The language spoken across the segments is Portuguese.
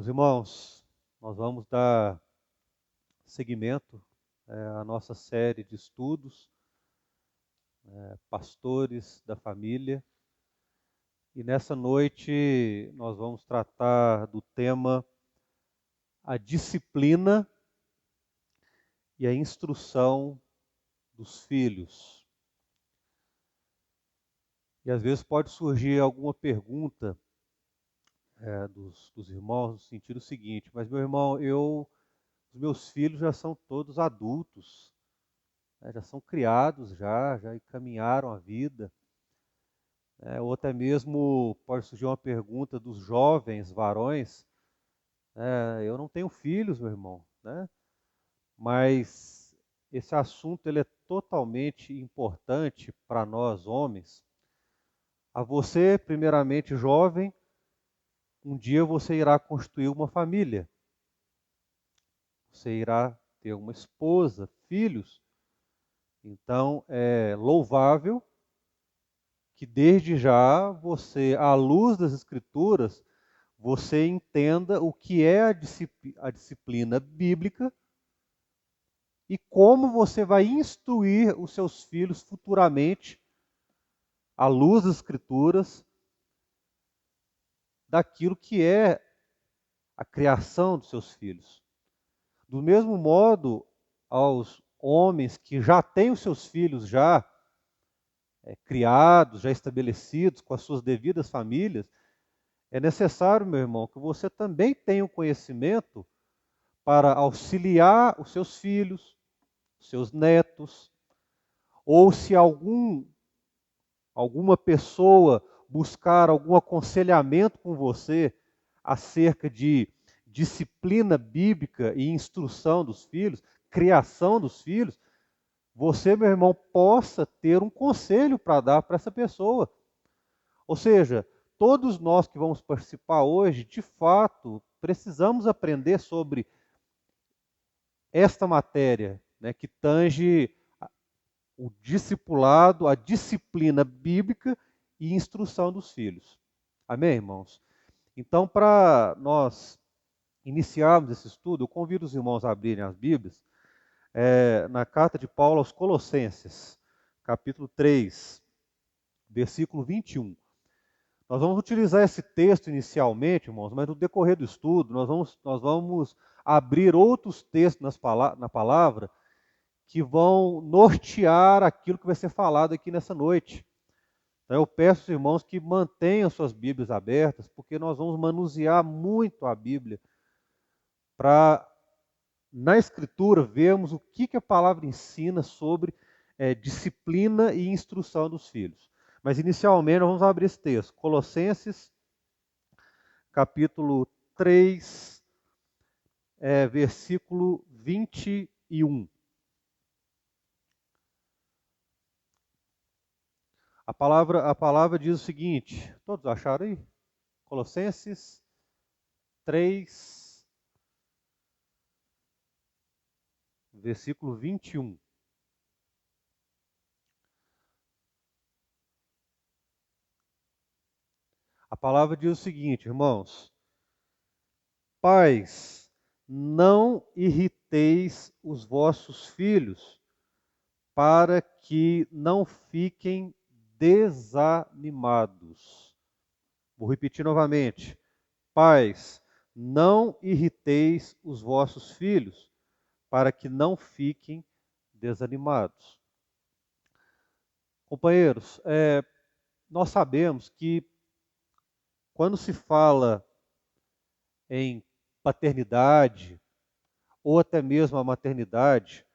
Meus irmãos, nós vamos dar seguimento à nossa série de estudos, Pastores da Família. E nessa noite nós vamos tratar do tema a disciplina e a instrução dos filhos. E às vezes pode surgir alguma pergunta dos irmãos no sentido seguinte: mas meu irmão, os meus filhos já são todos adultos, já são criados, já encaminharam a vida. Ou até mesmo pode surgir uma pergunta dos jovens varões: eu não tenho filhos, meu irmão, né? Mas esse assunto ele é totalmente importante para nós homens. A você, primeiramente jovem, um dia você irá constituir uma família. Você irá ter uma esposa, filhos. Então é louvável que desde já você, à luz das Escrituras, você entenda o que é a disciplina bíblica e como você vai instruir os seus filhos futuramente, à luz das Escrituras, daquilo que é a criação dos seus filhos. Do mesmo modo, aos homens que já têm os seus filhos criados, já estabelecidos, com as suas devidas famílias, é necessário, meu irmão, que você também tenha o conhecimento para auxiliar os seus filhos, os seus netos, ou se alguma pessoa buscar algum aconselhamento com você acerca de disciplina bíblica e instrução dos filhos, criação dos filhos, você, meu irmão, possa ter um conselho para dar para essa pessoa. Ou seja, todos nós que vamos participar hoje, de fato, precisamos aprender sobre esta matéria, né, que tange o discipulado, a disciplina bíblica e instrução dos filhos. Amém, irmãos? Então, para nós iniciarmos esse estudo, eu convido os irmãos a abrirem as Bíblias na carta de Paulo aos Colossenses, capítulo 3, versículo 21. Nós vamos utilizar esse texto inicialmente, irmãos, mas no decorrer do estudo nós vamos abrir outros textos na palavra que vão nortear aquilo que vai ser falado aqui nessa noite. Então, eu peço aos irmãos que mantenham suas Bíblias abertas, porque nós vamos manusear muito a Bíblia para, na Escritura, vermos o que a palavra ensina sobre disciplina e instrução dos filhos. Mas, inicialmente, nós vamos abrir esse texto. Colossenses, capítulo 3, versículo 21. A palavra diz o seguinte, todos acharam aí? Colossenses 3, versículo 21. A palavra diz o seguinte, irmãos: pais, não irriteis os vossos filhos, para que não fiquem desanimados. Vou repetir novamente. Pais, não irriteis os vossos filhos, para que não fiquem desanimados. Companheiros, nós sabemos que quando se fala em paternidade, ou até mesmo a maternidade,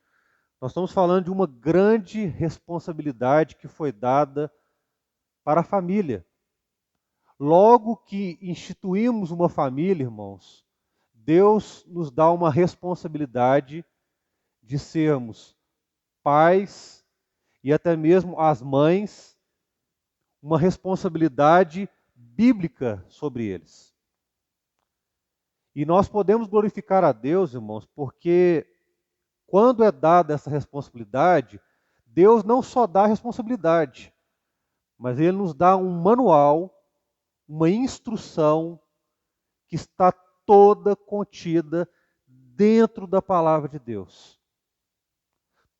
nós estamos falando de uma grande responsabilidade que foi dada para a família. Logo que instituímos uma família, irmãos, Deus nos dá uma responsabilidade de sermos pais e até mesmo as mães, uma responsabilidade bíblica sobre eles. E nós podemos glorificar a Deus, irmãos, porque quando é dada essa responsabilidade, Deus não só dá a responsabilidade, mas Ele nos dá um manual, uma instrução que está toda contida dentro da palavra de Deus.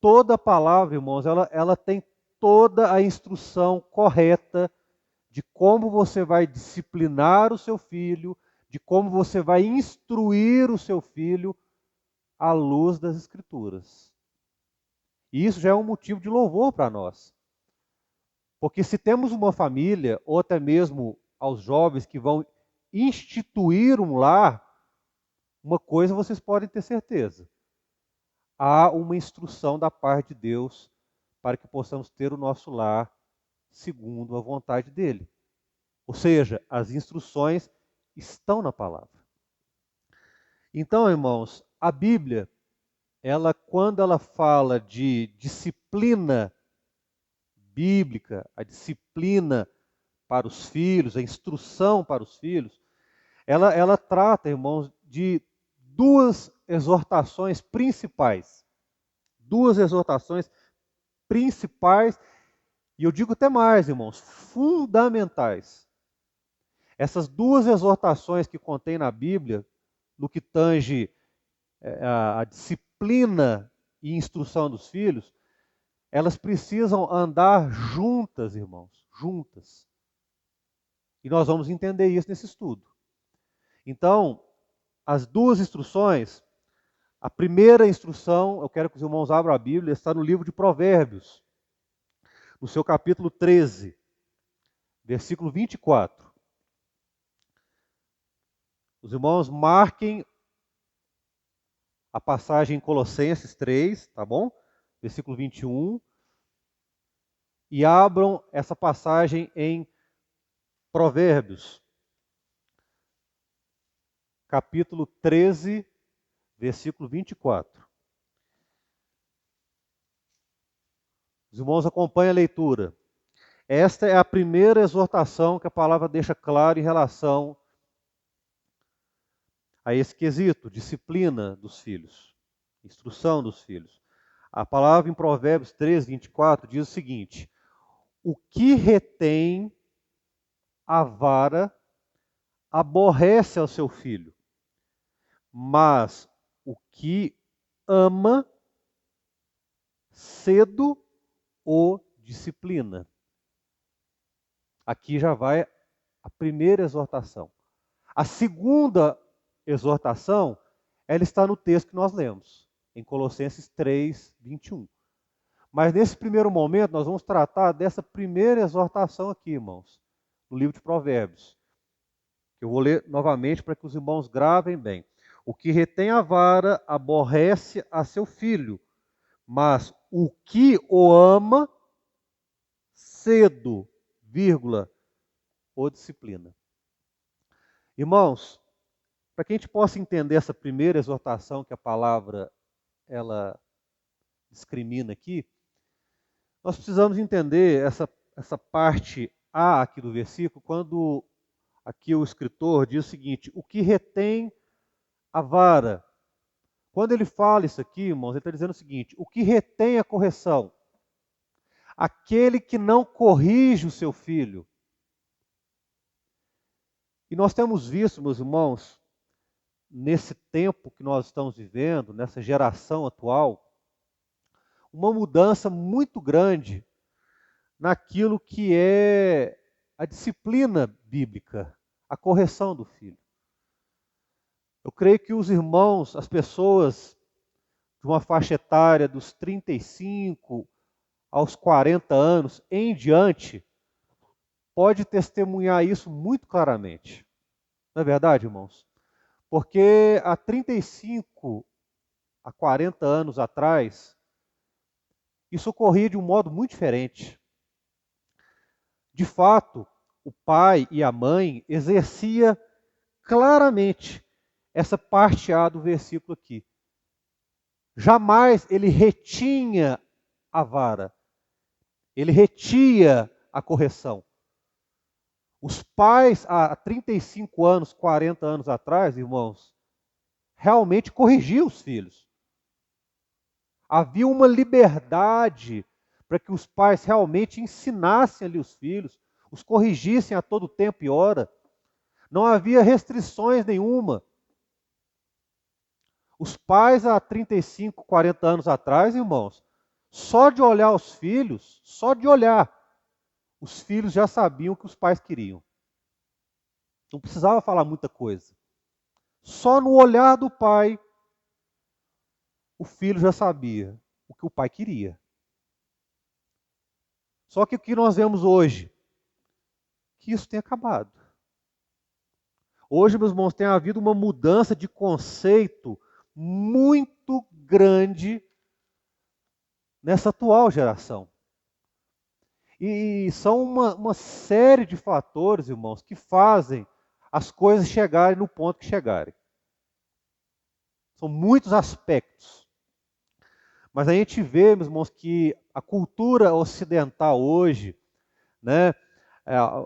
Toda a palavra, irmãos, ela tem toda a instrução correta de como você vai disciplinar o seu filho, de como você vai instruir o seu filho à luz das Escrituras. E isso já é um motivo de louvor para nós. Porque se temos uma família, ou até mesmo aos jovens que vão instituir um lar, uma coisa vocês podem ter certeza: há uma instrução da parte de Deus para que possamos ter o nosso lar segundo a vontade dele. Ou seja, as instruções estão na palavra. Então, irmãos, a Bíblia, quando ela fala de disciplina bíblica, a disciplina para os filhos, a instrução para os filhos, ela trata, irmãos, de duas exortações principais. Duas exortações principais, e eu digo até mais, irmãos, fundamentais. Essas duas exortações que contém na Bíblia, no que tange a disciplina e instrução dos filhos, elas precisam andar juntas, irmãos, juntas. E nós vamos entender isso nesse estudo. Então, as duas instruções, a primeira instrução, eu quero que os irmãos abram a Bíblia, está no livro de Provérbios, no seu capítulo 13, versículo 24. Os irmãos marquem a passagem em Colossenses 3, tá bom? Versículo 21. E abram essa passagem em Provérbios, capítulo 13, versículo 24. Os irmãos acompanhem a leitura. Esta é a primeira exortação que a palavra deixa claro em relação a esse quesito, disciplina dos filhos, instrução dos filhos. A palavra em Provérbios 13, 24 diz o seguinte: o que retém a vara aborrece ao seu filho, mas o que ama cedo o disciplina. Aqui já vai a primeira exortação. A segunda exortação, ela está no texto que nós lemos, em Colossenses 3, 21. Mas nesse primeiro momento, nós vamos tratar dessa primeira exortação aqui, irmãos, no livro de Provérbios. Eu vou ler novamente para que os irmãos gravem bem. O que retém a vara aborrece a seu filho, mas o que o ama, cedo, vírgula, o disciplina. Irmãos, para que a gente possa entender essa primeira exortação que a palavra ela discrimina aqui, nós precisamos entender essa parte A aqui do versículo, quando aqui o escritor diz o seguinte: o que retém a vara. Quando ele fala isso aqui, irmãos, ele está dizendo o seguinte: o que retém a correção? Aquele que não corrige o seu filho. E nós temos visto, meus irmãos, nesse tempo que nós estamos vivendo, nessa geração atual, uma mudança muito grande naquilo que é a disciplina bíblica, a correção do filho. Eu creio que os irmãos, as pessoas de uma faixa etária dos 35 aos 40 anos em diante, pode testemunhar isso muito claramente. Não é verdade, irmãos? Porque há 35 a 40 anos atrás, isso ocorria de um modo muito diferente. De fato, o pai e a mãe exercia claramente essa parte A do versículo aqui. Jamais ele retinha a vara, ele retia a correção. Os pais, há 35 anos, 40 anos atrás, irmãos, realmente corrigiam os filhos. Havia uma liberdade para que os pais realmente ensinassem ali os filhos, os corrigissem a todo tempo e hora. Não havia restrições nenhuma. Os pais há 35, 40 anos atrás, irmãos, só de olhar os filhos, só de olhar, os filhos já sabiam o que os pais queriam. Não precisava falar muita coisa. Só no olhar do pai, o filho já sabia o que o pai queria. Só que o que nós vemos hoje, que isso tem acabado. Hoje, meus irmãos, tem havido uma mudança de conceito muito grande nessa atual geração. E são uma série de fatores, irmãos, que fazem as coisas chegarem no ponto que chegarem. São muitos aspectos. Mas a gente vê, meus irmãos, que a cultura ocidental hoje, né,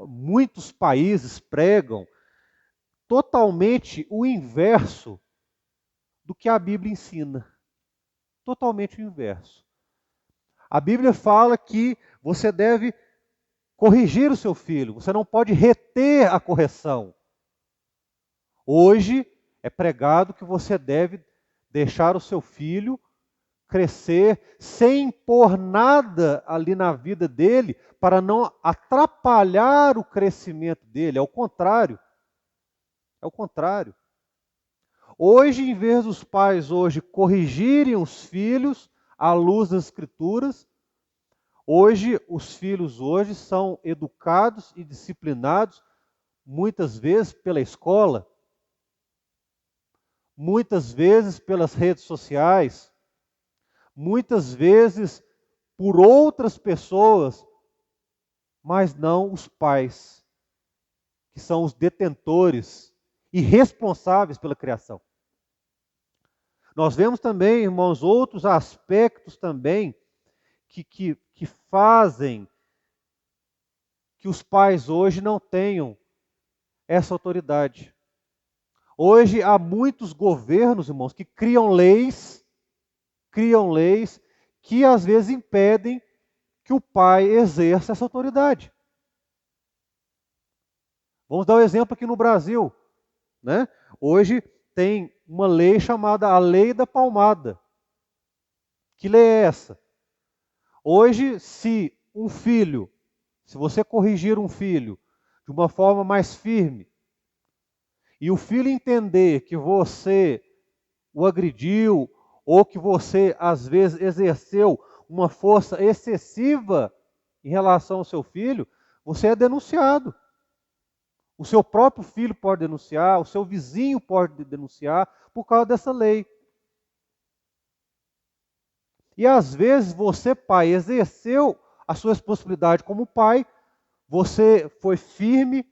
muitos países pregam totalmente o inverso do que a Bíblia ensina. Totalmente o inverso. A Bíblia fala que você deve corrigir o seu filho, você não pode reter a correção. Hoje é pregado que você deve deixar o seu filho crescer sem impor nada ali na vida dele para não atrapalhar o crescimento dele. É o contrário. É o contrário. Hoje, em vez dos pais hoje corrigirem os filhos à luz das Escrituras, hoje os filhos hoje são educados e disciplinados muitas vezes pela escola, muitas vezes pelas redes sociais, muitas vezes por outras pessoas, mas não os pais, que são os detentores e responsáveis pela criação. Nós vemos também, irmãos, outros aspectos também que fazem que os pais hoje não tenham essa autoridade. Hoje há muitos governos, irmãos, que criam leis que às vezes impedem que o pai exerça essa autoridade. Vamos dar um exemplo aqui no Brasil, né? Hoje tem uma lei chamada a Lei da Palmada. Que lei é essa? Hoje, se você corrigir um filho de uma forma mais firme, e o filho entender que você o agrediu, ou que você, às vezes, exerceu uma força excessiva em relação ao seu filho, você é denunciado. O seu próprio filho pode denunciar, o seu vizinho pode denunciar por causa dessa lei. E às vezes você, pai, exerceu a sua responsabilidade como pai, você foi firme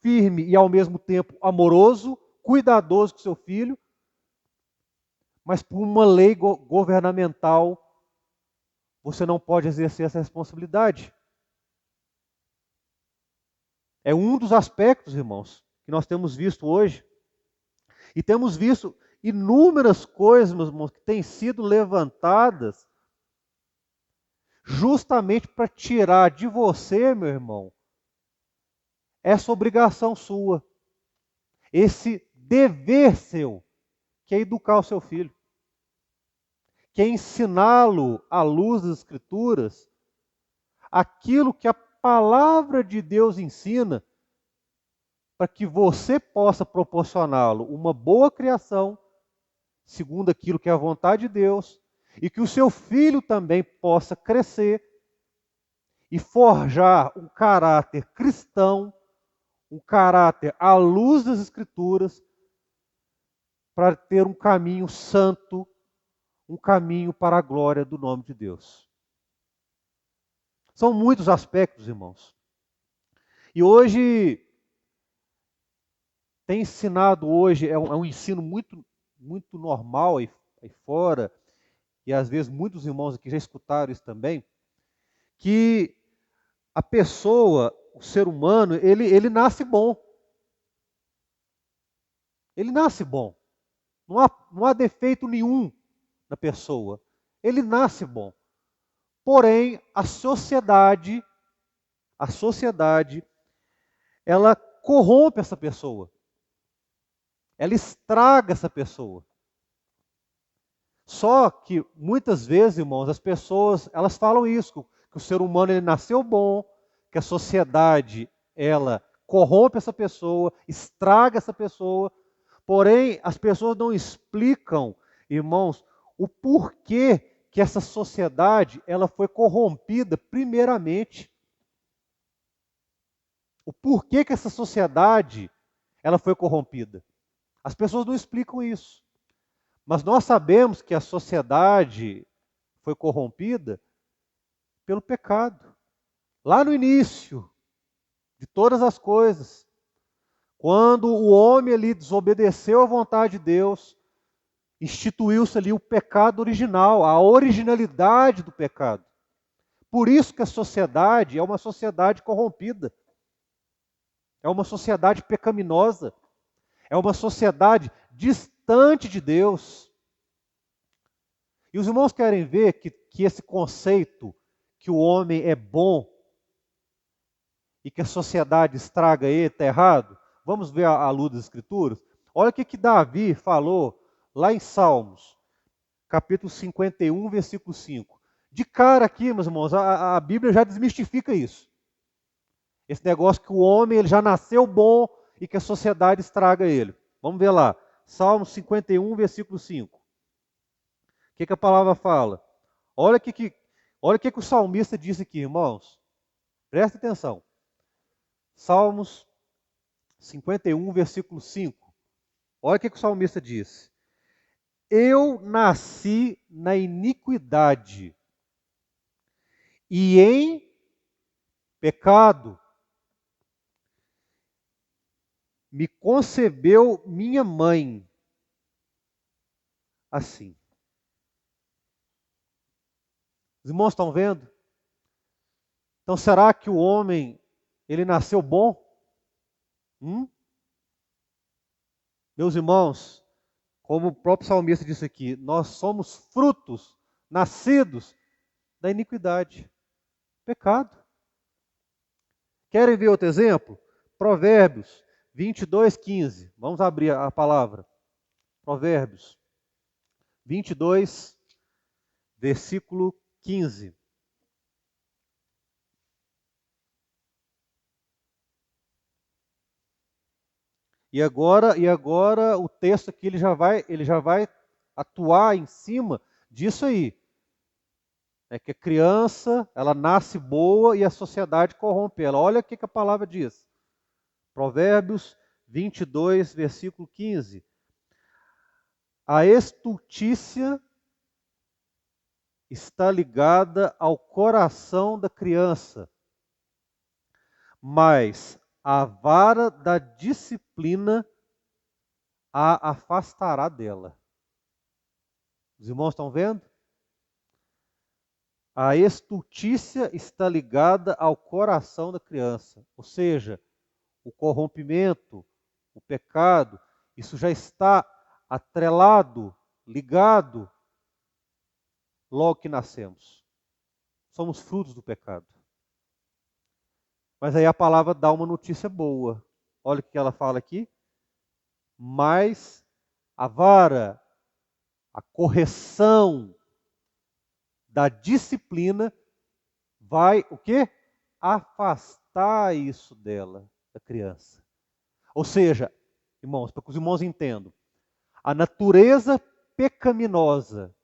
e ao mesmo tempo amoroso, cuidadoso com seu filho, mas por uma lei governamental você não pode exercer essa responsabilidade. É um dos aspectos, irmãos, que nós temos visto hoje. E temos visto inúmeras coisas, meus irmãos, que têm sido levantadas justamente para tirar de você, meu irmão, essa obrigação sua, esse dever seu, que é educar o seu filho, que é ensiná-lo à luz das Escrituras aquilo que a palavra de Deus ensina, para que você possa proporcioná-lo uma boa criação, segundo aquilo que é a vontade de Deus, e que o seu filho também possa crescer e forjar um caráter cristão, um caráter à luz das Escrituras, para ter um caminho santo, um caminho para a glória do nome de Deus. São muitos aspectos, irmãos. E hoje, tem ensinado hoje, é um ensino muito, muito normal aí fora, e às vezes muitos irmãos aqui já escutaram isso também, que a pessoa, o ser humano, ele nasce bom. Ele nasce bom. Não há defeito nenhum na pessoa. Ele nasce bom. Porém, a sociedade, ela corrompe essa pessoa. ela estraga essa pessoa. Só que muitas vezes, irmãos, as pessoas, elas falam isso, que o ser humano ele nasceu bom, que a sociedade ela corrompe essa pessoa, estraga essa pessoa. Porém, as pessoas não explicam, irmãos, o porquê que essa sociedade ela foi corrompida primeiramente. O porquê que essa sociedade ela foi corrompida. As pessoas não explicam isso. Mas nós sabemos que a sociedade foi corrompida pelo pecado. Lá no início de todas as coisas, quando o homem ali desobedeceu à vontade de Deus, instituiu-se ali o pecado original, a originalidade do pecado. Por isso que a sociedade é uma sociedade corrompida. É uma sociedade pecaminosa. É uma sociedade distante de Deus. E os irmãos querem ver que esse conceito que o homem é bom e que a sociedade estraga ele está errado? Vamos ver à luz das Escrituras? Olha o que Davi falou lá em Salmos, capítulo 51, versículo 5. De cara aqui, meus irmãos, a Bíblia já desmistifica isso. Esse negócio que o homem ele já nasceu bom e que a sociedade estraga ele. Vamos ver lá. Salmos 51, versículo 5. O que a palavra fala? Olha o que o salmista disse aqui, irmãos. Presta atenção. Salmos 51, versículo 5. Olha o que o salmista disse. Eu nasci na iniquidade e em pecado me concebeu minha mãe. Assim. Os irmãos estão vendo? Então será que o homem, ele nasceu bom? Meus irmãos, como o próprio salmista disse aqui, nós somos frutos, nascidos da iniquidade, pecado. Querem ver outro exemplo? Provérbios 22, 15. Vamos abrir a palavra. Provérbios 22, versículo 15. E agora o texto aqui ele já vai atuar em cima disso aí. É que a criança, ela nasce boa e a sociedade corrompe ela. Olha o que a palavra diz. Provérbios 22, versículo 15. A estultícia está ligada ao coração da criança, mas a vara da disciplina a afastará dela. Os irmãos estão vendo? A estultícia está ligada ao coração da criança, ou seja, o corrompimento, o pecado, isso já está atrelado, ligado, logo que nascemos. Somos frutos do pecado. Mas aí a palavra dá uma notícia boa. Olha o que ela fala aqui. Mas a vara, a correção da disciplina vai o quê? Afastar isso dela, da criança. Ou seja, irmãos, para que os irmãos entendam, a natureza pecaminosa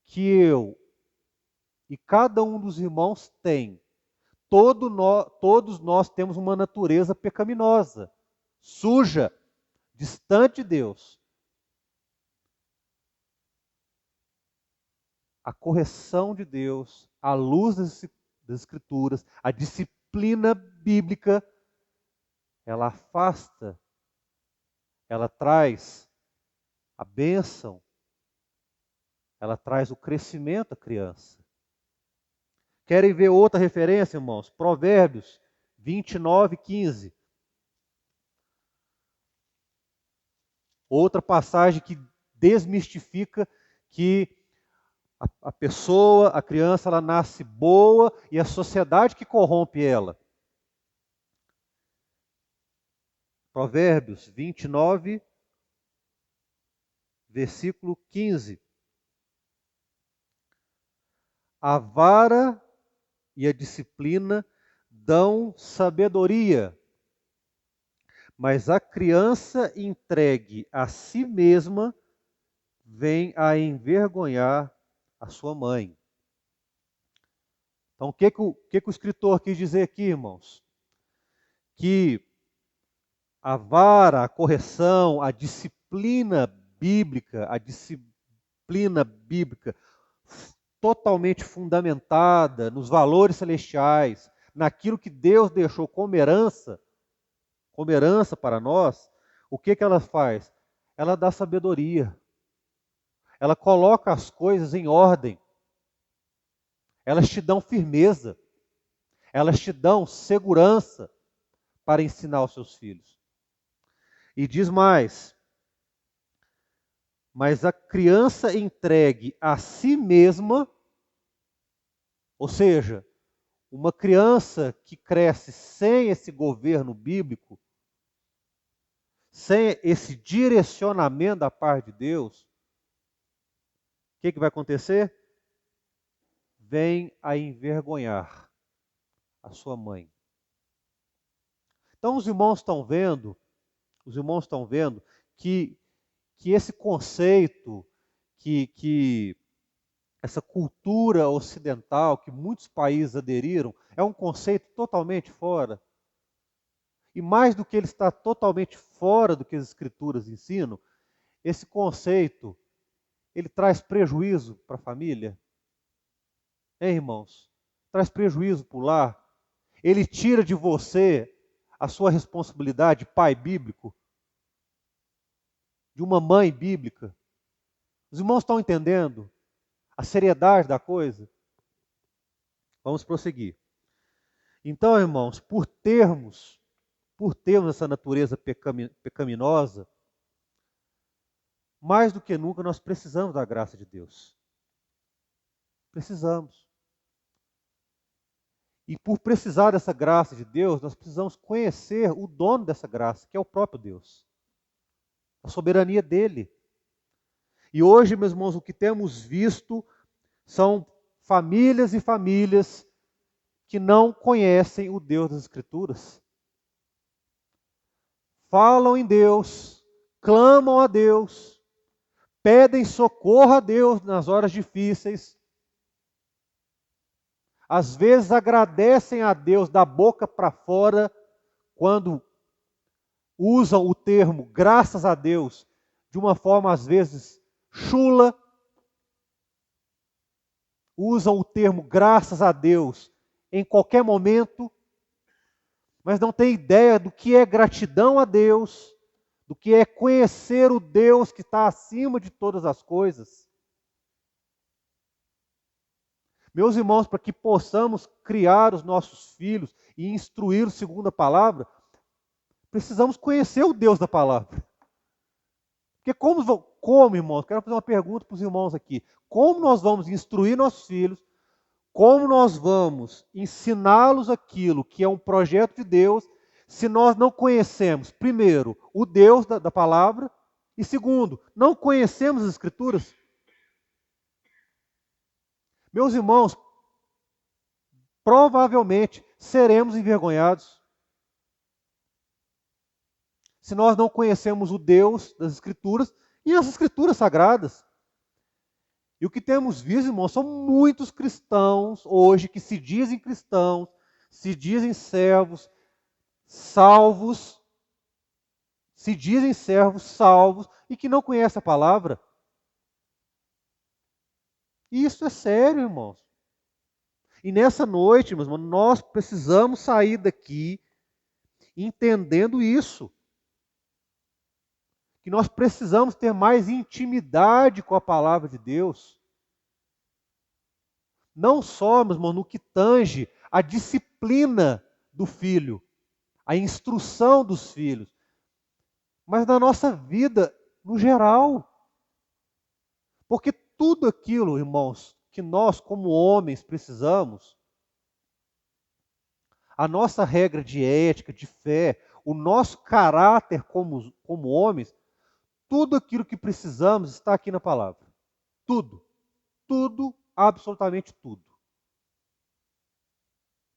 que eu e cada um dos irmãos tem, todos nós temos uma natureza pecaminosa, suja, distante de Deus. A correção de Deus, a luz das Escrituras, a disciplina bíblica, ela afasta, ela traz a bênção, ela traz o crescimento à criança. Querem ver outra referência, irmãos? Provérbios 29, 15. Outra passagem que desmistifica que a pessoa, a criança, ela nasce boa e a sociedade que corrompe ela. Provérbios 29, versículo 15. A vara e a disciplina dão sabedoria, mas a criança entregue a si mesma vem a envergonhar a sua mãe. Então, o que o escritor quis dizer aqui, irmãos? Que a vara, a correção, a disciplina bíblica totalmente fundamentada nos valores celestiais, naquilo que Deus deixou como herança para nós, o que ela faz? Ela dá sabedoria. Ela coloca as coisas em ordem. Elas te dão firmeza. Elas te dão segurança para ensinar os seus filhos. E diz mais: mas a criança entregue a si mesma, ou seja, uma criança que cresce sem esse governo bíblico, sem esse direcionamento da parte de Deus, o que vai acontecer? Vem a envergonhar a sua mãe. Então os irmãos estão vendo que esse conceito, que essa cultura ocidental que muitos países aderiram, é um conceito totalmente fora. E mais do que ele está totalmente fora do que as Escrituras ensinam, esse conceito, ele traz prejuízo para a família. Hein, irmãos? Traz prejuízo para o lar. Ele tira de você a sua responsabilidade de pai bíblico, de uma mãe bíblica. Os irmãos estão entendendo a seriedade da coisa? Vamos prosseguir. Então, irmãos, por termos essa natureza pecaminosa, mais do que nunca nós precisamos da graça de Deus. Precisamos. E por precisar dessa graça de Deus, nós precisamos conhecer o dono dessa graça, que é o próprio Deus. A soberania dele. E hoje, meus irmãos, o que temos visto são famílias e famílias que não conhecem o Deus das Escrituras. Falam em Deus, clamam a Deus, pedem socorro a Deus nas horas difíceis. Às vezes agradecem a Deus da boca para fora, quando usam o termo graças a Deus de uma forma às vezes chula. Usam o termo graças a Deus em qualquer momento, mas não têm ideia do que é gratidão a Deus, do que é conhecer o Deus que está acima de todas as coisas. Meus irmãos, para que possamos criar os nossos filhos e instruí-los segundo a palavra, precisamos conhecer o Deus da palavra. Porque como, irmãos, quero fazer uma pergunta para os irmãos aqui. Como nós vamos instruir nossos filhos? Como nós vamos ensiná-los aquilo que é um projeto de Deus, se nós não conhecemos, primeiro, o Deus da palavra, e segundo, não conhecemos as Escrituras? Meus irmãos, provavelmente seremos envergonhados se nós não conhecemos o Deus das Escrituras e as Escrituras sagradas. E o que temos visto, irmãos, são muitos cristãos hoje que se dizem cristãos, se dizem servos, salvos, e que não conhecem a palavra. E isso é sério, irmãos. E nessa noite, meus irmãos, nós precisamos sair daqui entendendo isso. Que nós precisamos ter mais intimidade com a palavra de Deus. Não só, meus irmãos, no que tange a disciplina do filho, a instrução dos filhos, mas na nossa vida no geral. Porque tudo aquilo, irmãos, que nós como homens precisamos, a nossa regra de ética, de fé, o nosso caráter como homens, Tudo aquilo que precisamos está aqui na palavra. Tudo. Tudo, absolutamente tudo.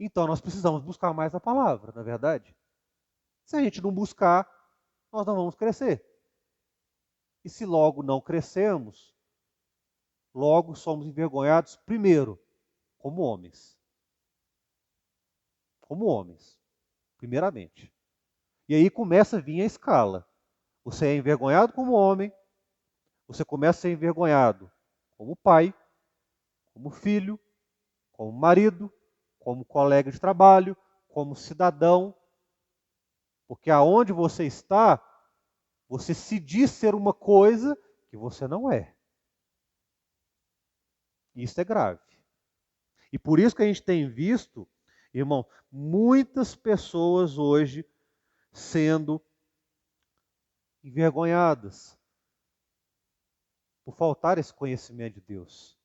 Então nós precisamos buscar mais a palavra, na verdade. Se a gente não buscar, nós não vamos crescer. E se logo não crescermos, logo somos envergonhados, primeiro, como homens. Como homens, primeiramente. E aí começa a vir a escala. Você é envergonhado como homem, você começa a ser envergonhado como pai, como filho, como marido, como colega de trabalho, como cidadão. Porque aonde você está, você se diz ser uma coisa que você não é. Isso é grave. E por isso que a gente tem visto, irmão, muitas pessoas hoje sendo envergonhadas por faltar esse conhecimento de Deus,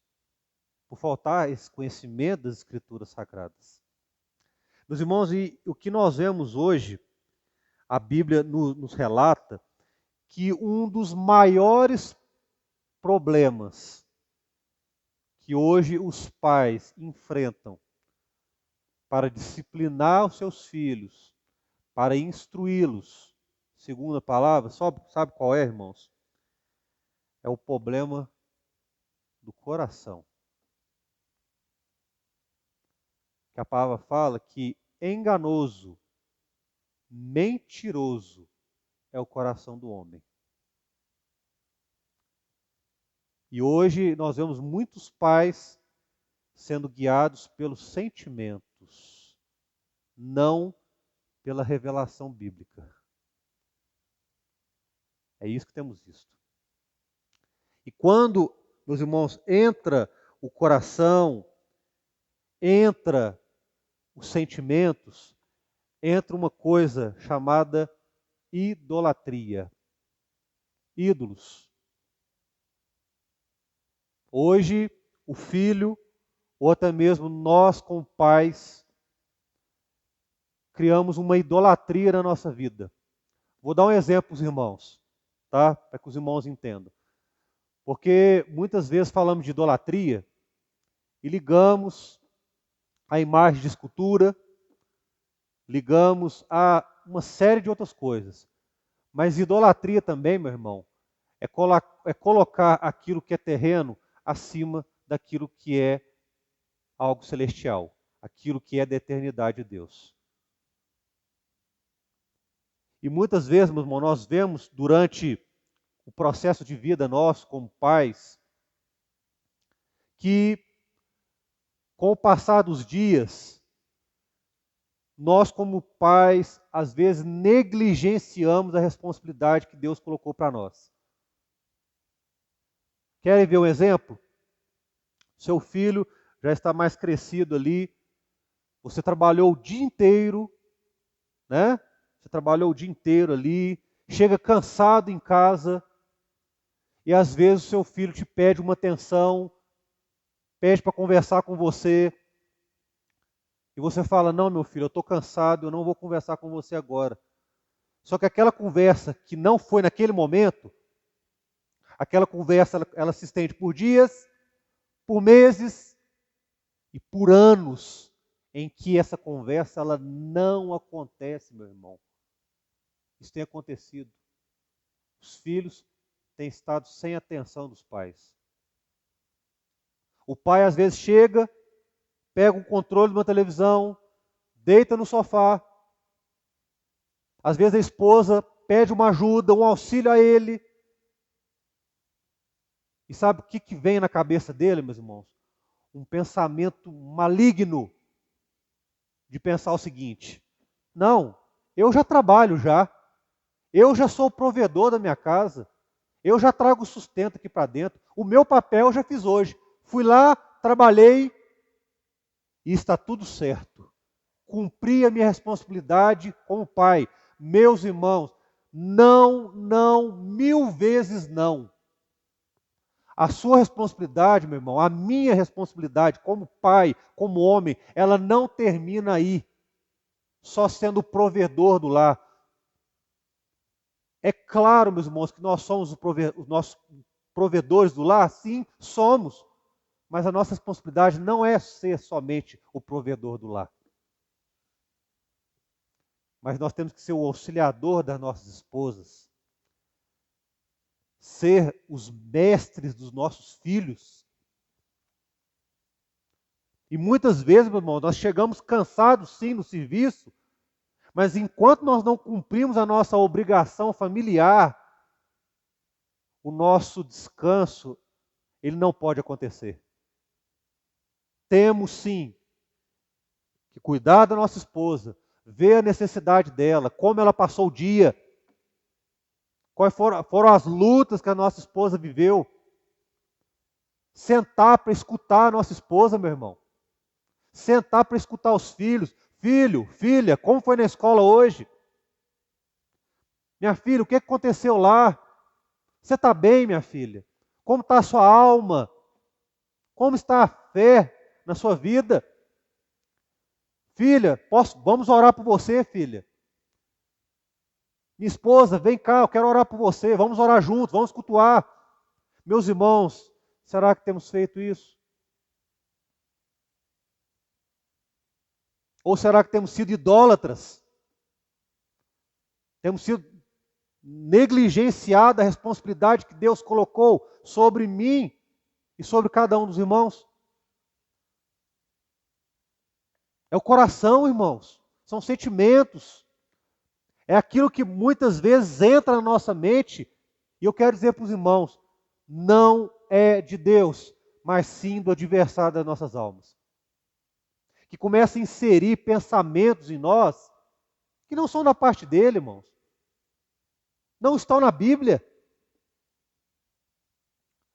por faltar esse conhecimento das Escrituras Sagradas. Meus irmãos, e o que nós vemos hoje, a Bíblia nos relata que um dos maiores problemas que hoje os pais enfrentam para disciplinar os seus filhos, para instruí-los, segundo a palavra, sabe qual é, irmãos? É o problema do coração. Que a palavra fala que enganoso, mentiroso é o coração do homem. E hoje nós vemos muitos pais sendo guiados pelos sentimentos, não pela revelação bíblica. É isso que temos visto. E quando, meus irmãos, entra o coração, entra os sentimentos, entra uma coisa chamada idolatria. Ídolos. Hoje, o filho, ou até mesmo nós como pais, criamos uma idolatria na nossa vida. Vou dar um exemplo para os irmãos, tá? Para que os irmãos entendam. Porque muitas vezes falamos de idolatria e ligamos a imagem de escultura, ligamos a uma série de outras coisas. Mas idolatria também, meu irmão, é colocar aquilo que é terreno acima daquilo que é algo celestial, aquilo que é da eternidade de Deus. E muitas vezes, meu irmão, nós vemos durante o processo de vida nosso como pais, que com o passar dos dias, nós como pais, às vezes negligenciamos a responsabilidade que Deus colocou para nós. Querem ver um exemplo? Seu filho já está mais crescido ali, você trabalhou o dia inteiro, né? Você trabalhou o dia inteiro ali, chega cansado em casa, e às vezes o seu filho te pede uma atenção, pede para conversar com você, e você fala, não, meu filho, eu estou cansado, eu não vou conversar com você agora. Só que aquela conversa que não foi naquele momento, aquela conversa ela se estende por dias, por meses e por anos, em que essa conversa ela não acontece, meu irmão. Isso tem acontecido. Os filhos têm estado sem atenção dos pais. O pai às vezes chega, pega o controle de uma televisão, deita no sofá. Às vezes a esposa pede uma ajuda, um auxílio a ele. E sabe o que vem na cabeça dele, meus irmãos? Um pensamento maligno de pensar o seguinte: não, eu já trabalho já, eu já sou o provedor da minha casa, eu já trago sustento aqui para dentro, o meu papel eu já fiz hoje. Fui lá, trabalhei e está tudo certo. Cumpri a minha responsabilidade como pai. Meus irmãos, não, não, 1000 vezes não. A sua responsabilidade, meu irmão, a minha responsabilidade como pai, como homem, ela não termina aí, só sendo o provedor do lar. É claro, meus irmãos, que nós somos os nossos provedores do lar? Sim, somos. Mas a nossa responsabilidade não é ser somente o provedor do lar. Mas nós temos que ser o auxiliador das nossas esposas. Ser os mestres dos nossos filhos. E muitas vezes, meu irmão, nós chegamos cansados sim no serviço, mas enquanto nós não cumprimos a nossa obrigação familiar, o nosso descanso, ele não pode acontecer. Temos sim que cuidar da nossa esposa, ver a necessidade dela, como ela passou o dia, quais foram as lutas que a nossa esposa viveu. Sentar para escutar a nossa esposa, meu irmão. Sentar para escutar os filhos. Filho, filha, como foi na escola hoje? Minha filha, o que aconteceu lá? Você está bem, minha filha? Como está a sua alma? Como está a fé na sua vida? Filha, vamos orar por você, filha. Minha esposa, vem cá, eu quero orar por você. Vamos orar juntos, vamos cultuar. Meus irmãos, será que temos feito isso? Ou será que temos sido idólatras? Temos sido negligenciado a responsabilidade que Deus colocou sobre mim e sobre cada um dos irmãos? É o coração, irmãos. São sentimentos. É aquilo que muitas vezes entra na nossa mente. E eu quero dizer para os irmãos, não é de Deus, mas sim do adversário das nossas almas. Que começa a inserir pensamentos em nós que não são da parte dele, irmãos. Não estão na Bíblia.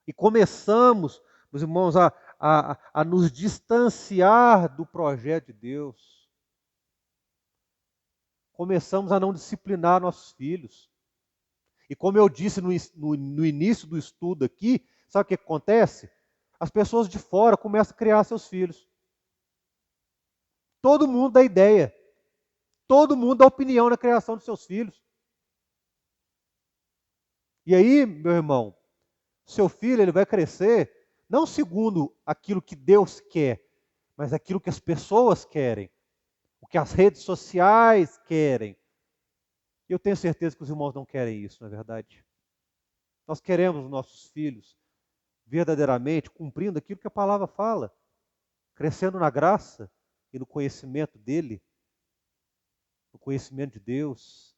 E começamos, meus irmãos, a nos distanciar do projeto de Deus. Começamos a não disciplinar nossos filhos. E como eu disse no início do estudo aqui, sabe o que acontece? As pessoas de fora começam a criar seus filhos. Todo mundo dá ideia. Todo mundo dá opinião na criação dos seus filhos. E aí, meu irmão, seu filho ele vai crescer não segundo aquilo que Deus quer, mas aquilo que as pessoas querem, o que as redes sociais querem. E eu tenho certeza que os irmãos não querem isso, não é verdade? Nós queremos os nossos filhos verdadeiramente cumprindo aquilo que a palavra fala, crescendo na graça e no conhecimento dele, no conhecimento de Deus,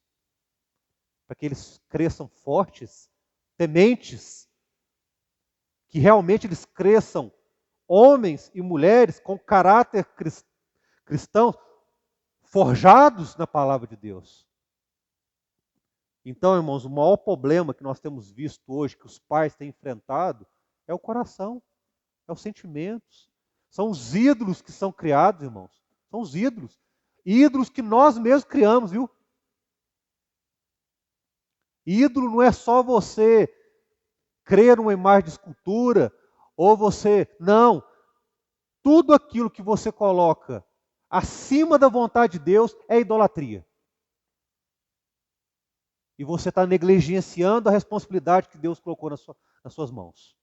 para que eles cresçam fortes, tementes, que realmente eles cresçam homens e mulheres com caráter cristão, forjados na palavra de Deus. Então, irmãos, o maior problema que nós temos visto hoje, que os pais têm enfrentado, é o coração, é os sentimentos. São os ídolos que são criados, irmãos. São os ídolos. Ídolos que nós mesmos criamos, viu? Ídolo não é só você crer numa imagem de escultura, ou você... Não. Tudo aquilo que você coloca acima da vontade de Deus é idolatria. E você está negligenciando a responsabilidade que Deus colocou nas suas mãos.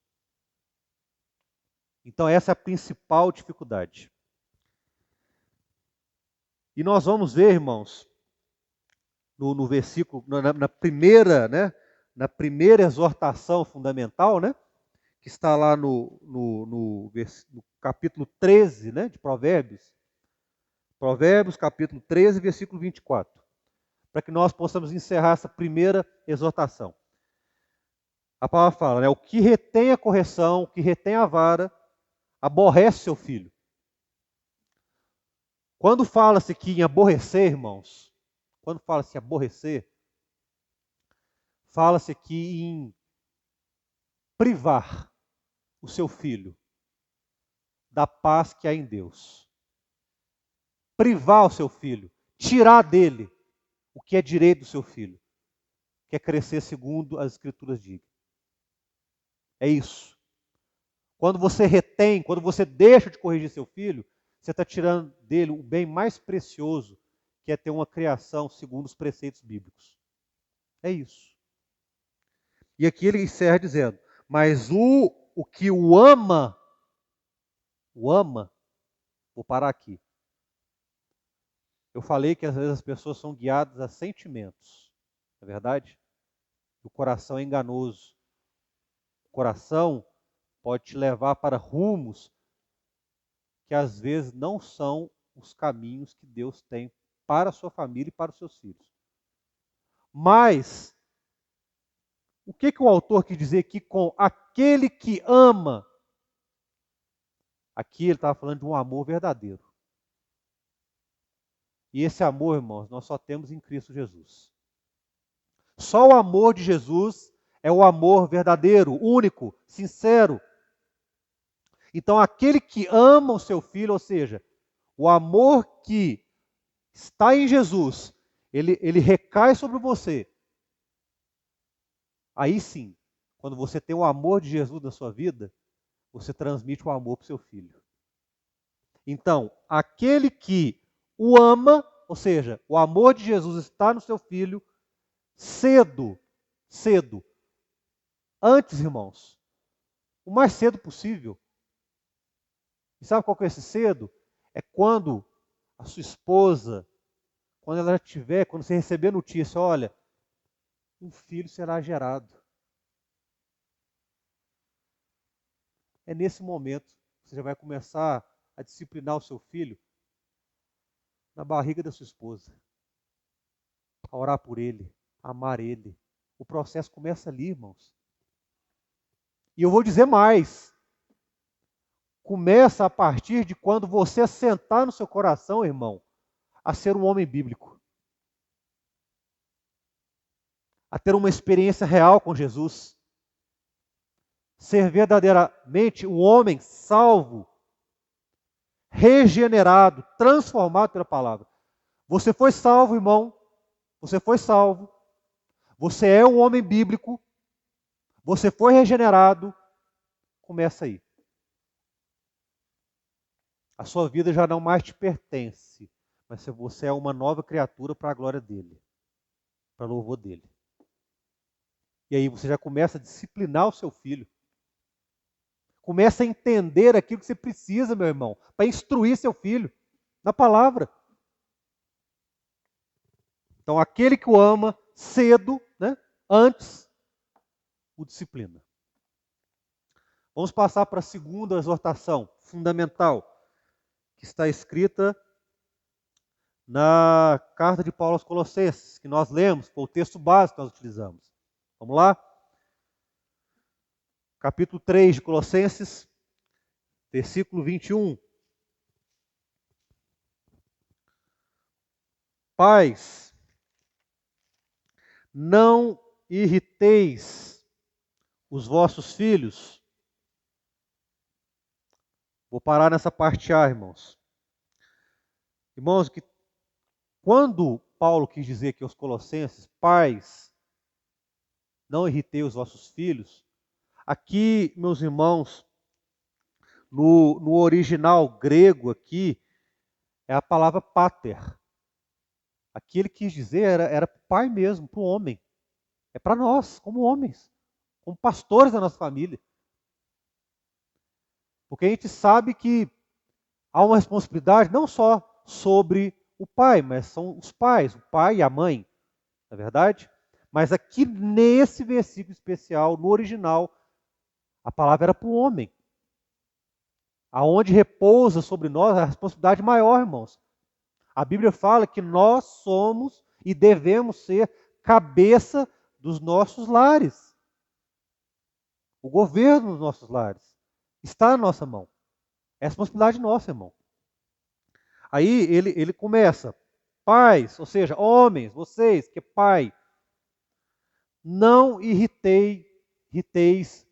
Então essa é a principal dificuldade. E nós vamos ver, irmãos, no versículo, na primeira, né, na primeira exortação fundamental, né, que está lá no capítulo 13, né, de Provérbios. Provérbios, capítulo 13, versículo 24. Para que nós possamos encerrar essa primeira exortação. A palavra fala, né, o que retém a correção, o que retém a vara, aborrece seu filho. Quando fala-se aqui em aborrecer, irmãos, quando fala-se em aborrecer, fala-se aqui em privar o seu filho da paz que há em Deus. Privar o seu filho, tirar dele o que é direito do seu filho, que é crescer segundo as Escrituras dizem. É isso. Quando você retém, quando você deixa de corrigir seu filho, você está tirando dele o bem mais precioso, que é ter uma criação segundo os preceitos bíblicos. É isso. E aqui ele encerra dizendo: mas o que o ama, vou parar aqui. Eu falei que às vezes as pessoas são guiadas a sentimentos, não é verdade? O coração é enganoso. O coração pode te levar para rumos que às vezes não são os caminhos que Deus tem para a sua família e para os seus filhos. Mas, o que o autor quis dizer aqui com aquele que ama? Aqui ele estava falando de um amor verdadeiro. E esse amor, irmãos, nós só temos em Cristo Jesus. Só o amor de Jesus é o amor verdadeiro, único, sincero. Então, aquele que ama o seu filho, ou seja, o amor que está em Jesus, ele recai sobre você. Aí sim, quando você tem o amor de Jesus na sua vida, você transmite o amor para o seu filho. Então, aquele que o ama, ou seja, o amor de Jesus está no seu filho, cedo, antes, irmãos, o mais cedo possível. E sabe qual que é esse cedo? É quando a sua esposa, quando ela tiver, quando você receber a notícia, olha, um filho será gerado. É nesse momento que você já vai começar a disciplinar o seu filho na barriga da sua esposa, a orar por ele, a amar ele. O processo começa ali, irmãos. E eu vou dizer mais. Começa a partir de quando você sentar no seu coração, irmão, a ser um homem bíblico. A ter uma experiência real com Jesus. Ser verdadeiramente um homem salvo, regenerado, transformado pela palavra. Você foi salvo, irmão. Você foi salvo. Você é um homem bíblico. Você foi regenerado. Começa aí. A sua vida já não mais te pertence, mas você é uma nova criatura para a glória dele, para o louvor dele. E aí você já começa a disciplinar o seu filho. Começa a entender aquilo que você precisa, meu irmão, para instruir seu filho na palavra. Então, aquele que o ama cedo, né, antes, o disciplina. Vamos passar para a segunda exortação fundamental, que está escrita na carta de Paulo aos Colossenses, que nós lemos, foi o texto básico que nós utilizamos. Vamos lá? Capítulo 3 de Colossenses, versículo 21. Pais, não irriteis os vossos filhos. Vou parar nessa parte A, irmãos. Irmãos, que quando Paulo quis dizer aqui aos Colossenses, pais, não irritei os vossos filhos, aqui, meus irmãos, no original grego aqui, é a palavra pater. Aqui ele quis dizer, era pai mesmo, para o homem. É para nós, como homens, como pastores da nossa família. Porque a gente sabe que há uma responsabilidade não só sobre o pai, mas são os pais, o pai e a mãe, não é verdade? Mas aqui nesse versículo especial, no original, a palavra era para o homem. Aonde repousa sobre nós a responsabilidade maior, irmãos. A Bíblia fala que nós somos e devemos ser cabeça dos nossos lares. O governo dos nossos lares está na nossa mão. É responsabilidade nossa, irmão. Aí ele começa, pais, ou seja, homens, vocês que é pai, não irriteis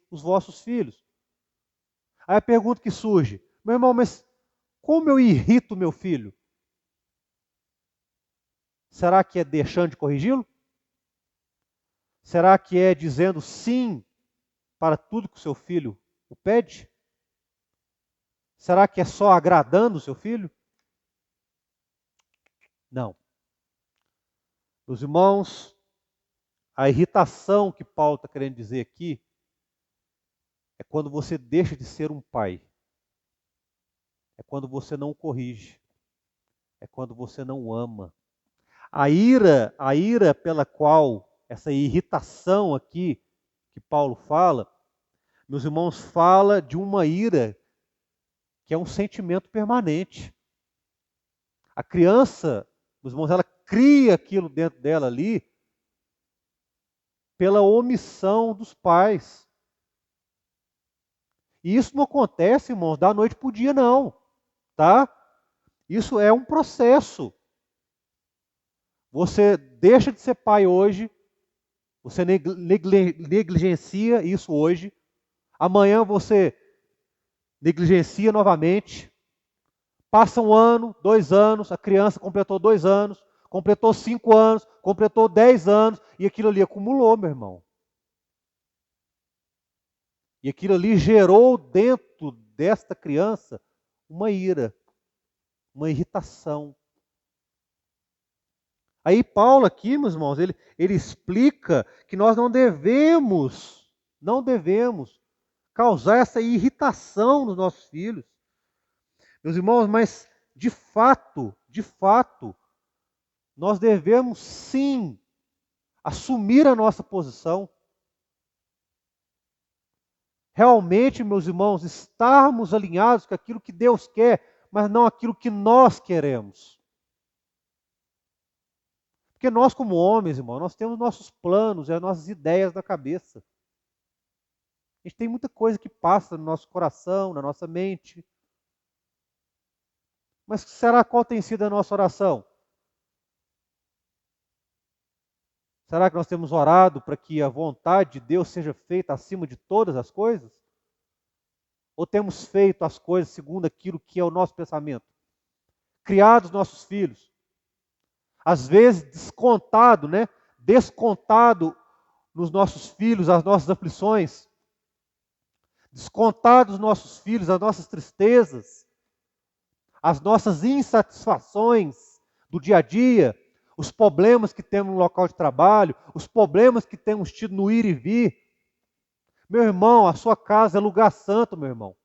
os vossos filhos. Aí a pergunta que surge, meu irmão, mas como eu irrito meu filho? Será que é deixando de corrigi-lo? Será que é dizendo sim para tudo que o seu filho o pede? Será que é só agradando o seu filho? Não. Meus irmãos, A irritação que Paulo está querendo dizer aqui é quando você deixa de ser um pai. É quando você não corrige. É quando você não ama. A ira pela qual, essa irritação aqui que Paulo fala, meus irmãos, fala de uma ira que é um sentimento permanente. A criança, meus irmãos, ela cria aquilo dentro dela ali pela omissão dos pais. E isso não acontece, irmãos, da noite para o dia, não. Tá? Isso é um processo. Você deixa de ser pai hoje, você negligencia isso hoje, amanhã você negligencia novamente, passa 1 ano, 2 anos, a criança completou 2 anos, completou 5 anos, completou 10 anos, e aquilo ali acumulou, meu irmão. E aquilo ali gerou dentro desta criança uma ira, uma irritação. Aí Paulo aqui, meus irmãos, ele explica que nós não devemos causar essa irritação nos nossos filhos. Meus irmãos, mas de fato, nós devemos sim assumir a nossa posição. Realmente, meus irmãos, estarmos alinhados com aquilo que Deus quer, mas não aquilo que nós queremos. Porque nós, como homens, irmão, nós temos nossos planos e as nossas ideias na cabeça. A gente tem muita coisa que passa no nosso coração, na nossa mente. Mas será qual tem sido a nossa oração? Será que nós temos orado para que a vontade de Deus seja feita acima de todas as coisas? Ou temos feito as coisas segundo aquilo que é o nosso pensamento? Criado os nossos filhos. Às vezes descontado, né? Descontado nos nossos filhos as nossas aflições. Descontado os nossos filhos as nossas tristezas. As nossas insatisfações do dia a dia, os problemas que temos no local de trabalho, os problemas que temos tido no ir e vir. Meu irmão, a sua casa é lugar santo, meu irmão.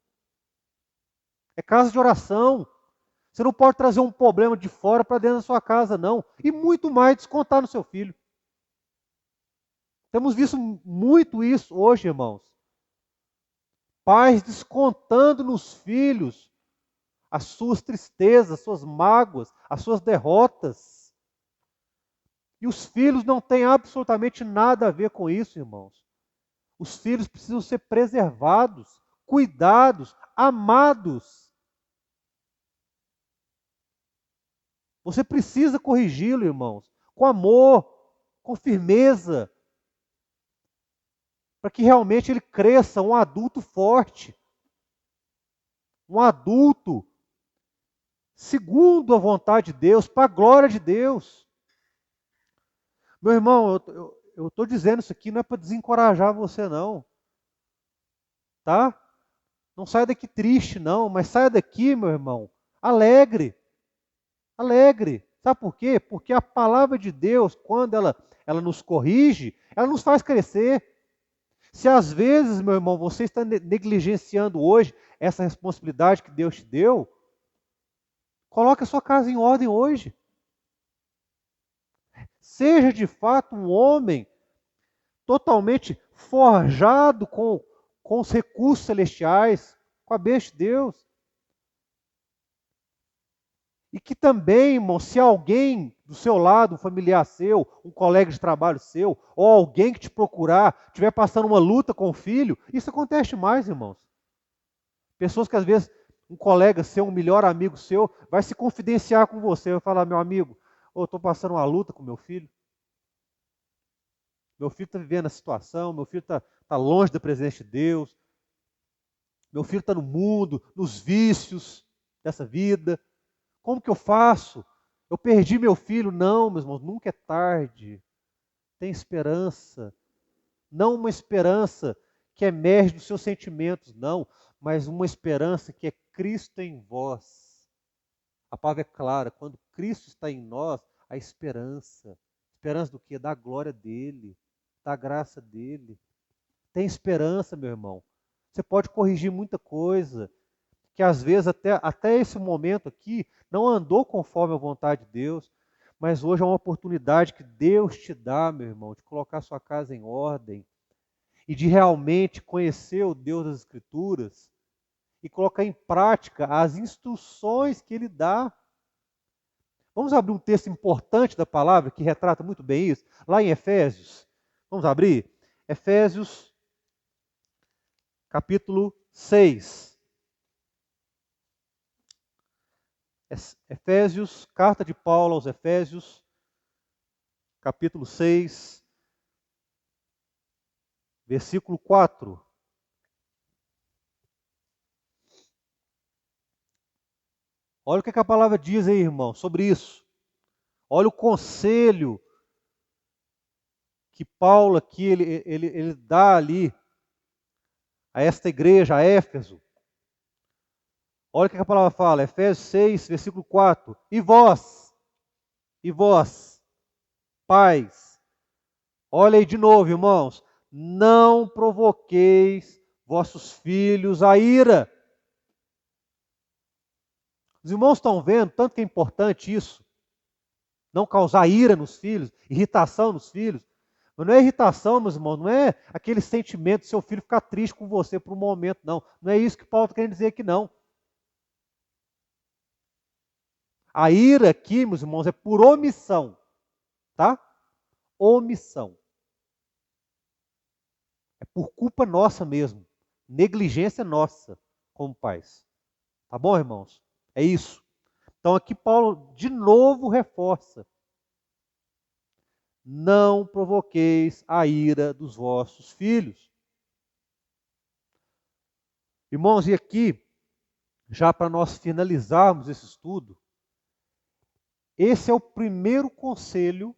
É casa de oração. Você não pode trazer um problema de fora para dentro da sua casa, não. E muito mais descontar no seu filho. Temos visto muito isso hoje, irmãos. Pais descontando nos filhos as suas tristezas, as suas mágoas, as suas derrotas. E os filhos não têm absolutamente nada a ver com isso, irmãos. Os filhos precisam ser preservados, cuidados, amados. Você precisa corrigi-lo, irmãos, com amor, com firmeza, para que realmente ele cresça um adulto forte. Um adulto segundo a vontade de Deus, para a glória de Deus. Meu irmão, eu estou dizendo isso aqui não é para desencorajar você, não. Tá? Não saia daqui triste, não, mas saia daqui, meu irmão, alegre. Alegre. Sabe por quê? Porque a palavra de Deus, quando ela nos corrige, ela nos faz crescer. Se às vezes, meu irmão, você está negligenciando hoje essa responsabilidade que Deus te deu, coloque a sua casa em ordem hoje. Seja de fato um homem totalmente forjado com os recursos celestiais, com a bênção de Deus. E que também, irmão, se alguém do seu lado, um familiar seu, um colega de trabalho seu, ou alguém que te procurar, estiver passando uma luta com o filho, isso acontece mais, irmãos. Pessoas que às vezes, um colega seu, um melhor amigo seu, vai se confidenciar com você, vai falar, meu amigo, eu estou passando uma luta com meu filho. Meu filho está vivendo a situação, meu filho está longe da presença de Deus, meu filho está no mundo, nos vícios dessa vida. Como que eu faço? Eu perdi meu filho? Não, meus irmãos, nunca é tarde. Tem esperança. Não uma esperança que emerge dos seus sentimentos, não, mas uma esperança que é Cristo em vós. A palavra é clara, quando Cristo está em nós, a esperança. Esperança do quê? Da glória dele. da graça dele. Tem esperança, meu irmão. Você pode corrigir muita coisa, que às vezes até esse momento aqui não andou conforme a vontade de Deus, mas hoje é uma oportunidade que Deus te dá, meu irmão, de colocar sua casa em ordem e de realmente conhecer o Deus das Escrituras e colocar em prática as instruções que Ele dá. Vamos abrir um texto importante da palavra que retrata muito bem isso, lá em Efésios. Vamos abrir? Efésios, capítulo 6. Efésios, carta de Paulo aos Efésios, capítulo 6, versículo 4. Olha o que a palavra diz aí, irmão, sobre isso. Olha o conselho que Paulo aqui, ele dá ali a esta igreja, a Éfeso. Olha o que a palavra fala, Efésios 6, versículo 4. E vós, pais, olha aí de novo, irmãos, não provoqueis vossos filhos a ira. Os irmãos estão vendo tanto que é importante isso, não causar ira nos filhos, irritação nos filhos. Mas não é irritação, meus irmãos, não é aquele sentimento de seu filho ficar triste com você por um momento, não. Não é isso que Paulo está querendo dizer aqui, não. A ira aqui, meus irmãos, é por omissão, tá? Omissão. É por culpa nossa mesmo, negligência nossa como pais. Tá bom, irmãos? É isso. Então aqui Paulo de novo reforça. Não provoqueis a ira dos vossos filhos. Irmãos, e aqui, já para nós finalizarmos esse estudo, esse é o primeiro conselho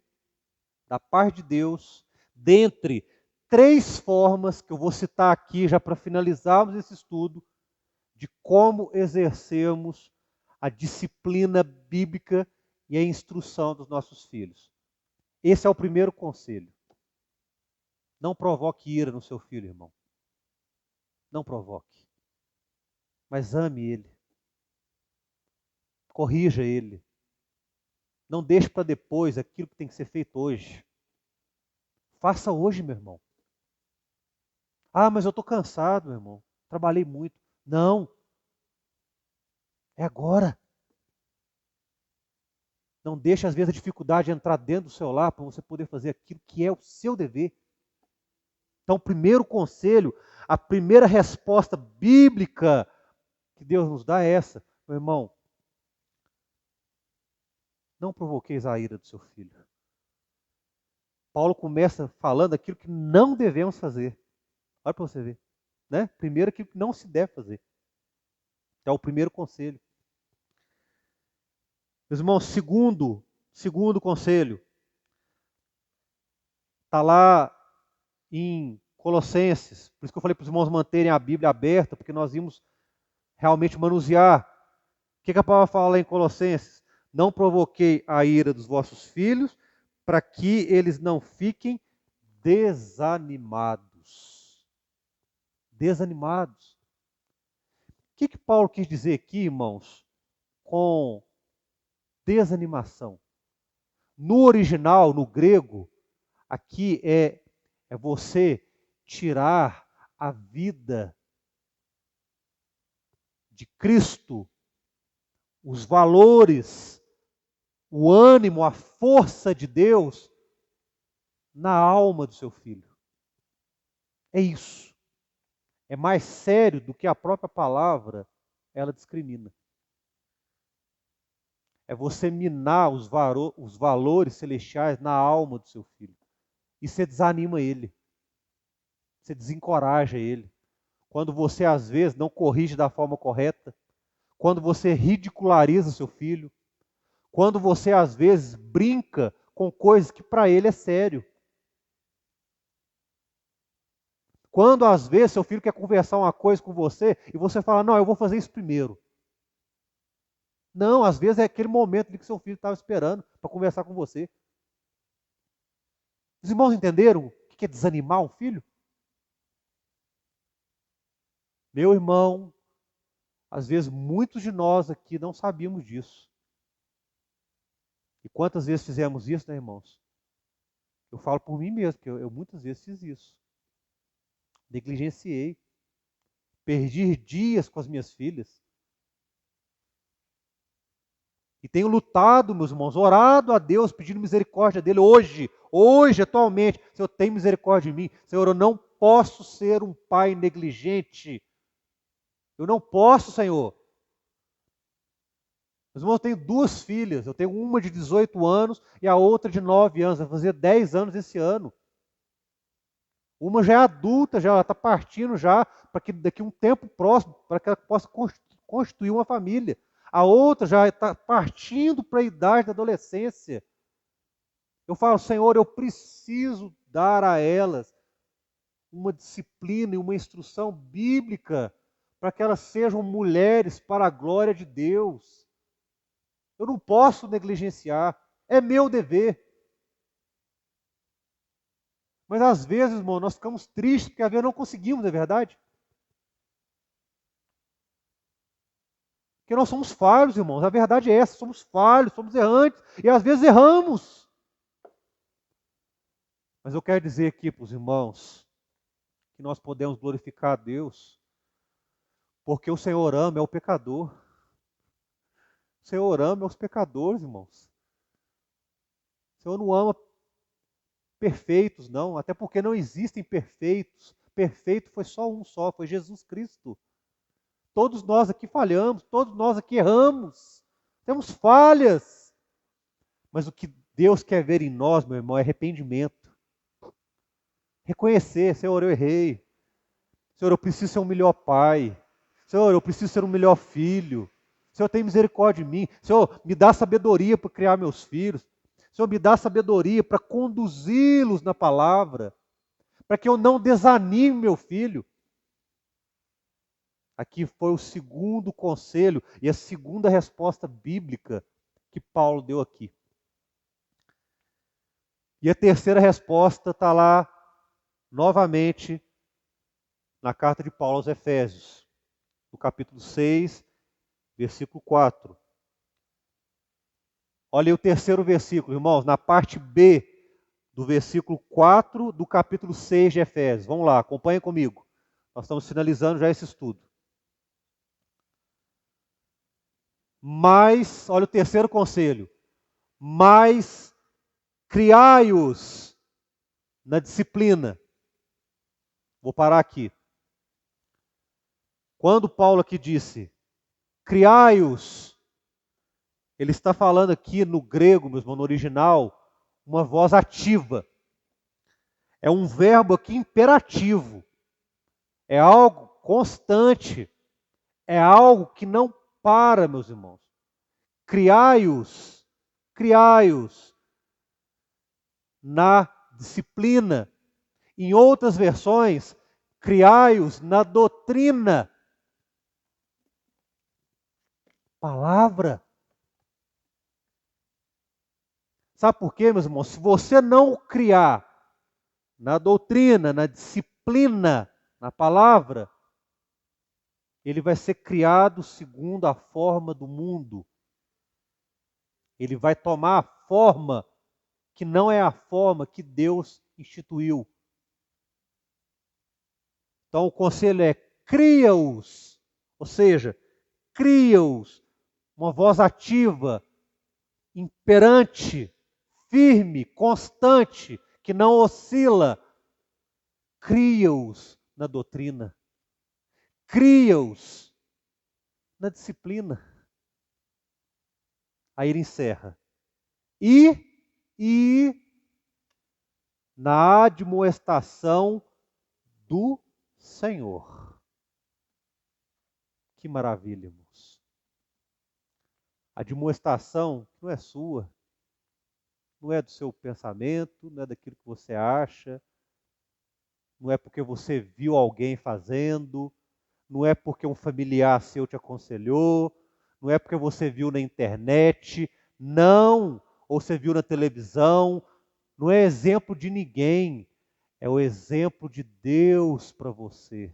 da parte de Deus, dentre 3 formas que eu vou citar aqui, já para finalizarmos esse estudo, de como exercermos a disciplina bíblica e a instrução dos nossos filhos. Esse é o primeiro conselho. Não provoque ira no seu filho, irmão. Não provoque. Mas ame ele. Corrija ele. Não deixe para depois aquilo que tem que ser feito hoje. Faça hoje, meu irmão. Ah, mas eu estou cansado, meu irmão. Trabalhei muito. Não. É agora. Não deixe, às vezes, a dificuldade entrar dentro do seu lar para você poder fazer aquilo que é o seu dever. Então, o primeiro conselho, a primeira resposta bíblica que Deus nos dá é essa. Meu irmão, não provoqueis a ira do seu filho. Paulo começa falando aquilo que não devemos fazer. Olha para você ver. Né? Primeiro, aquilo que não se deve fazer. É o primeiro conselho. Meus irmãos, segundo conselho, está lá em Colossenses. Por isso que eu falei para os irmãos manterem a Bíblia aberta, porque nós íamos realmente manusear. O que a palavra fala lá em Colossenses? Não provoquei a ira dos vossos filhos, para que eles não fiquem desanimados. Desanimados. O que Paulo quis dizer aqui, irmãos, com desanimação? No original, no grego, aqui é você tirar a vida de Cristo, os valores, o ânimo, a força de Deus na alma do seu filho. É isso. É mais sério do que a própria palavra ela discrimina. É você minar os valores celestiais na alma do seu filho. E você desanima ele. Você desencoraja ele. Quando você, às vezes, não corrige da forma correta. Quando você ridiculariza seu filho. Quando você, às vezes, brinca com coisas que para ele é sério. Quando, às vezes, seu filho quer conversar uma coisa com você e você fala, não, eu vou fazer isso primeiro. Não, às vezes é aquele momento que seu filho estava esperando para conversar com você. Os irmãos entenderam o que é desanimar um filho? Meu irmão, às vezes muitos de nós aqui não sabíamos disso. E quantas vezes fizemos isso, né, irmãos? Eu falo por mim mesmo, que eu muitas vezes fiz isso. Negligenciei. Perdi dias com as minhas filhas. E tenho lutado, meus irmãos, orado a Deus, pedindo misericórdia dele hoje, atualmente. Senhor, tem misericórdia de mim. Senhor, eu não posso ser um pai negligente. Eu não posso, Senhor. Meus irmãos, eu tenho duas filhas. Eu tenho uma de 18 anos e a outra de 9 anos. Vai fazer 10 anos esse ano. Uma já é adulta, já está partindo já, para que daqui a um tempo próximo, para que ela possa constituir uma família. A outra já está partindo para a idade da adolescência. Eu falo, Senhor, eu preciso dar a elas uma disciplina e uma instrução bíblica para que elas sejam mulheres para a glória de Deus. Eu não posso negligenciar, é meu dever. Mas às vezes, irmão, nós ficamos tristes porque às vezes não conseguimos, não é verdade? Porque nós somos falhos, irmãos. A verdade é essa, somos falhos, somos errantes e às vezes erramos. Mas eu quero dizer aqui para os irmãos que nós podemos glorificar a Deus porque o Senhor ama é o pecador. O Senhor ama os pecadores, irmãos. O Senhor não ama perfeitos, não, até porque não existem perfeitos. Perfeito foi só um só, foi Jesus Cristo. Todos nós aqui falhamos, todos nós aqui erramos, temos falhas. Mas o que Deus quer ver em nós, meu irmão, é arrependimento. Reconhecer, Senhor, eu errei. Senhor, eu preciso ser um melhor pai. Senhor, eu preciso ser um melhor filho. Senhor, tem misericórdia de mim. Senhor, me dá sabedoria para criar meus filhos. Senhor, me dá sabedoria para conduzi-los na palavra, para que eu não desanime meu filho. Aqui foi o segundo conselho e a segunda resposta bíblica que Paulo deu aqui. E a terceira resposta está lá, novamente, na carta de Paulo aos Efésios, no capítulo 6, versículo 4. Olha aí o terceiro versículo, irmãos, na parte B do versículo 4 do capítulo 6 de Efésios. Vamos lá, acompanhem comigo. Nós estamos finalizando já esse estudo. Mas, olha o terceiro conselho, mas criai-os na disciplina. Vou parar aqui. Quando Paulo aqui disse, criai-os, ele está falando aqui no grego, mesmo no original, uma voz ativa. É um verbo aqui imperativo. É algo constante. É algo que não para, meus irmãos. Criai-os na disciplina. Em outras versões, criai-os na doutrina. Palavra. Sabe por quê, meus irmãos? Se você não criar na doutrina, na disciplina, na palavra, ele vai ser criado segundo a forma do mundo. Ele vai tomar a forma que não é a forma que Deus instituiu. Então o conselho é: cria-os, ou seja, cria-os, uma voz ativa, imperante, firme, constante, que não oscila. Cria-os na doutrina. Cria-os na disciplina. Aí ele encerra. E na admoestação do Senhor. Que maravilha, irmãos. A admoestação não é sua, não é do seu pensamento, não é daquilo que você acha, não é porque você viu alguém fazendo, não é porque um familiar seu te aconselhou, não é porque você viu na internet, não, ou você viu na televisão, não é exemplo de ninguém, É o exemplo de Deus para você.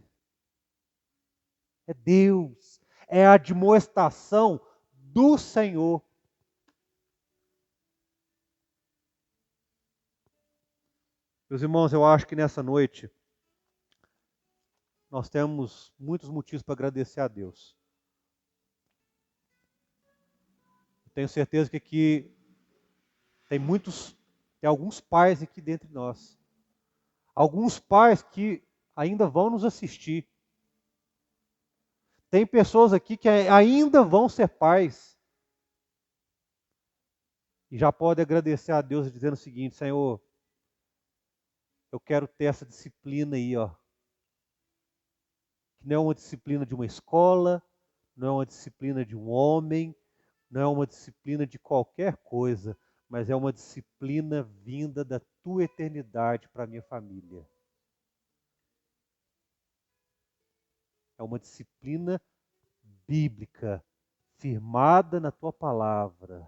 É Deus. É a admoestação do Senhor. Meus irmãos, eu acho que nessa noite nós temos muitos motivos para agradecer a Deus. Tenho certeza que aqui tem alguns pais aqui dentre nós. Alguns pais que ainda vão nos assistir. Tem pessoas aqui que ainda vão ser pais. E já podem agradecer a Deus dizendo o seguinte: Senhor, eu quero ter essa disciplina aí, ó. Que não é uma disciplina de uma escola, não é uma disciplina de um homem, não é uma disciplina de qualquer coisa, mas é uma disciplina vinda da tua eternidade para a minha família. É uma disciplina bíblica, firmada na tua palavra.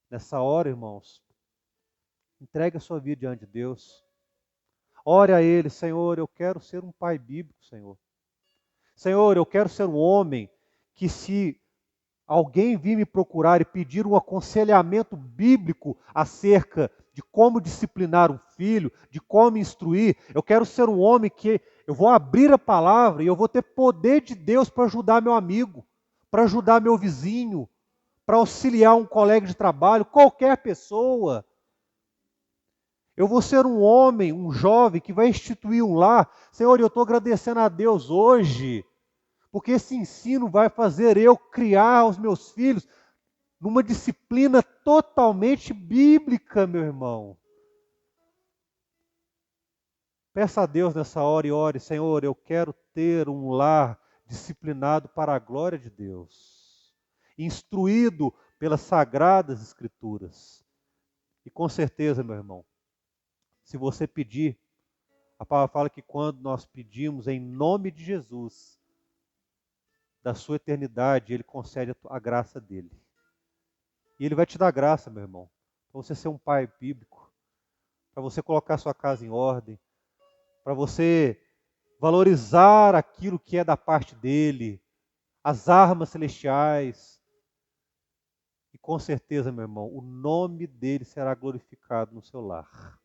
Nessa hora, irmãos, entregue a sua vida diante de Deus. Ore a Ele: Senhor, eu quero ser um pai bíblico, Senhor. Senhor, eu quero ser um homem que, se alguém vir me procurar e pedir um aconselhamento bíblico acerca de como disciplinar um filho, de como instruir, eu quero ser um homem que eu vou abrir a palavra e eu vou ter poder de Deus para ajudar meu amigo, para ajudar meu vizinho, para auxiliar um colega de trabalho, qualquer pessoa. Eu vou ser um homem, um jovem que vai instituir um lar. Senhor, eu estou agradecendo a Deus hoje, porque esse ensino vai fazer eu criar os meus filhos numa disciplina totalmente bíblica, meu irmão. Peça a Deus nessa hora e ore: Senhor, eu quero ter um lar disciplinado para a glória de Deus, instruído pelas sagradas Escrituras. E com certeza, meu irmão, se você pedir, a palavra fala que quando nós pedimos em nome de Jesus, da sua eternidade, Ele concede a graça dele. E Ele vai te dar graça, meu irmão, para você ser um pai bíblico, para você colocar sua casa em ordem, para você valorizar aquilo que é da parte dele, as armas celestiais. E com certeza, meu irmão, o nome dele será glorificado no seu lar.